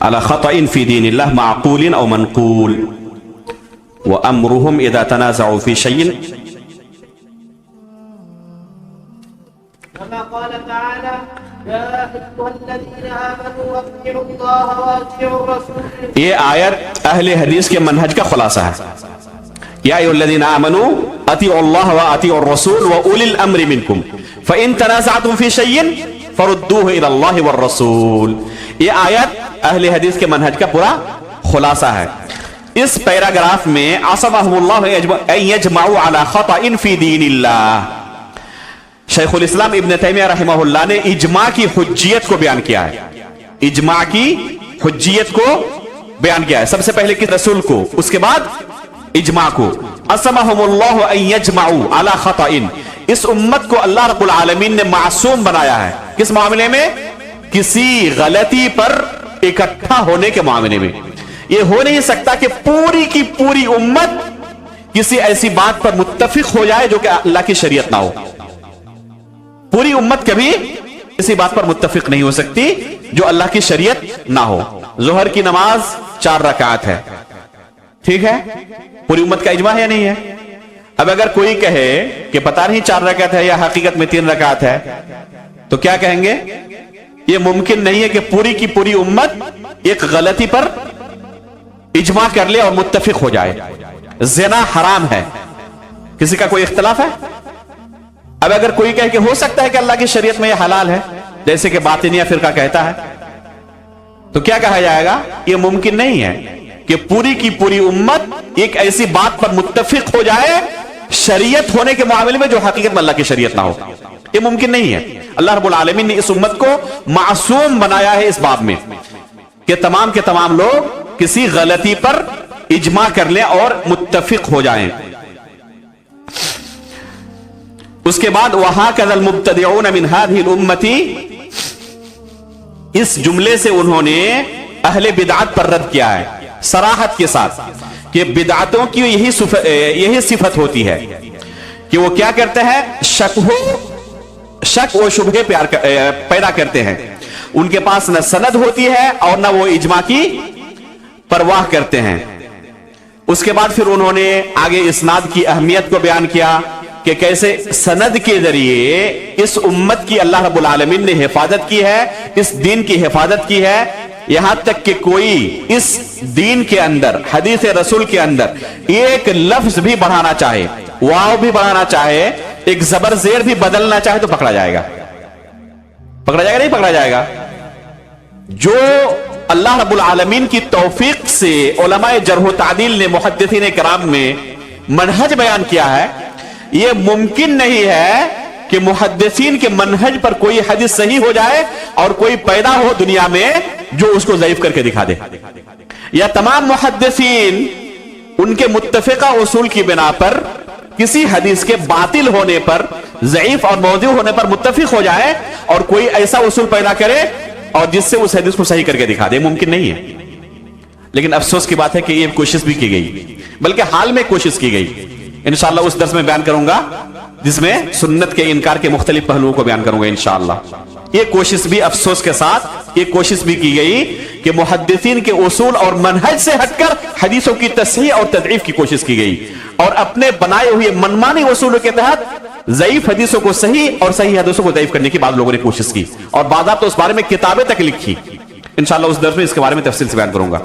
على خطأ في دين الله معقول أو منقول وأمرهم إذا تنازعوا في شيء كما قال تعالى يا أيها الذين آمنوا أطيعوا الله وأطيعوا الرسول. یہ آیت اہل حدیث کے منہج کا خلاصہ ہے. یا ایھا الذین آمنوا اطیعوا اللہ واطیعوا الرسول واولی الامر منکم فإن تنازعتم فی شیء فردوه الی اللہ والرسول. یہ آیت اہل حدیث کے منہج کا پورا خلاصہ ہے. اس پیراگراف میں عصمهم اللہ ان یجمعوا علی خطأ فی دین اللہ. شیخ الاسلام ابن تیمیہ رحمہ اللہ نے اجماع کی حجیت کو بیان کیا ہے. اجماع کی حجیت کو بیان کیا ہے. سب سے پہلے کہ رسول کو, اس کے بعد اجماع کو. عصمهم اللہ ان یجمعوا علی خطأ. اس امت کو اللہ رب العالمین نے معصوم بنایا ہے. کس معاملے میں؟ کسی غلطی پر اکٹھا ہونے کے معاملے میں. یہ ہو نہیں سکتا کہ پوری کی پوری امت کسی ایسی بات پر متفق ہو جائے جو کہ اللہ کی شریعت نہ ہو. پوری امت کبھی کسی بات پر متفق نہیں ہو سکتی جو اللہ کی شریعت نہ ہو. ظہر کی نماز 4 رکعت ہے, ٹھیک ہے, پوری امت کا اجماع ہے یا نہیں ہے؟ اب اگر کوئی کہے کہ پتہ نہیں 4 رکعت ہے یا حقیقت میں 3 رکعت ہے تو کیا کہیں گے؟ یہ ممکن نہیں ہے کہ پوری کی پوری امت ایک غلطی پر اجماع کر لے اور متفق ہو جائے. زنا حرام ہے, کسی کا کوئی اختلاف ہے؟ اب اگر کوئی کہے کہ ہو سکتا ہے کہ اللہ کی شریعت میں یہ حلال ہے, جیسے کہ باطنیہ فرقہ کہتا ہے, تو کیا کہا جائے گا؟ یہ ممکن نہیں ہے کہ پوری کی پوری امت ایک ایسی بات پر متفق ہو جائے شریعت ہونے کے معاملے میں جو حقیقت میں اللہ کی شریعت نہ ہو. یہ ممکن نہیں ہے. اللہ رب العالمین نے اس امت کو معصوم بنایا ہے اس باب میں کہ تمام کے تمام لوگ کسی غلطی پر اجماع کر لیں اور متفق ہو جائیں. اس کے بعد وَهَكَذَا الْمُبْتَدِعُونَ مِنْ هَذِهِ الْأُمَّةِ, اس جملے سے انہوں نے اہل بدعت پر رد کیا ہے صراحت کے ساتھ کہ بدعتوں کی یہی صفت ہوتی ہے کہ وہ کیا کرتے ہیں؟ شک و شبہ پیدا کرتے ہیں. ان کے پاس نہ سند ہوتی ہے اور نہ وہ اجماع کی پرواہ کرتے ہیں. اس کے بعد پھر انہوں نے آگے اسناد کی اہمیت کو بیان کیا کہ کیسے سند کے ذریعے اس امت کی اللہ رب العالمین نے حفاظت کی ہے, اس دین کی حفاظت کی ہے. یہاں تک کہ کوئی اس دین کے اندر, حدیث رسول کے اندر ایک لفظ بھی بڑھانا چاہے, واو بھی بڑھانا چاہے, ایک زبر زیر بھی بدلنا چاہے تو پکڑا جائے گا. پکڑا جائے گا نہیں پکڑا جائے گا؟ جو اللہ رب العالمین کی توفیق سے علماء جرح و تعدیل نے, محدثین کرام میں منہج بیان کیا ہے, یہ ممکن نہیں ہے کہ محدثین کے منہج پر کوئی حدیث صحیح ہو جائے اور کوئی پیدا ہو دنیا میں جو اس کو ضعیف کر کے دکھا دے. یا تمام محدثین ان کے متفقہ اصول کی بنا پر کسی حدیث کے باطل ہونے پر, ضعیف اور موضوع ہونے پر متفق ہو جائے اور کوئی ایسا اصول پیدا کرے اور جس سے اس حدیث کو صحیح کر کے دکھا دے. ممکن نہیں ہے. لیکن افسوس کی بات ہے کہ یہ کوشش بھی کی گئی, بلکہ حال میں کوشش کی گئی. انشاءاللہ اس درس میں بیان کروں گا جس میں سنت کے انکار کے مختلف پہلوؤں کو بیان کروں گا انشاءاللہ. یہ کوشش بھی افسوس کے ساتھ یہ کوشش بھی کی گئی کہ محدثین کے اصول اور منہج سے ہٹ کر حدیثوں کی تصحیح اور تضعیف کی کوشش کی گئی اور اپنے بنائے ہوئے منمانی اصولوں کے تحت ضعیف حدیثوں کو صحیح اور صحیح حدیثوں کو ضعیف کرنے کی بعض لوگوں نے کوشش کی اور بعض آپ تو اس بارے میں کتابیں تک لکھی. انشاءاللہ اس درس میں اس کے بارے میں تفصیل سے بیان کروں گا.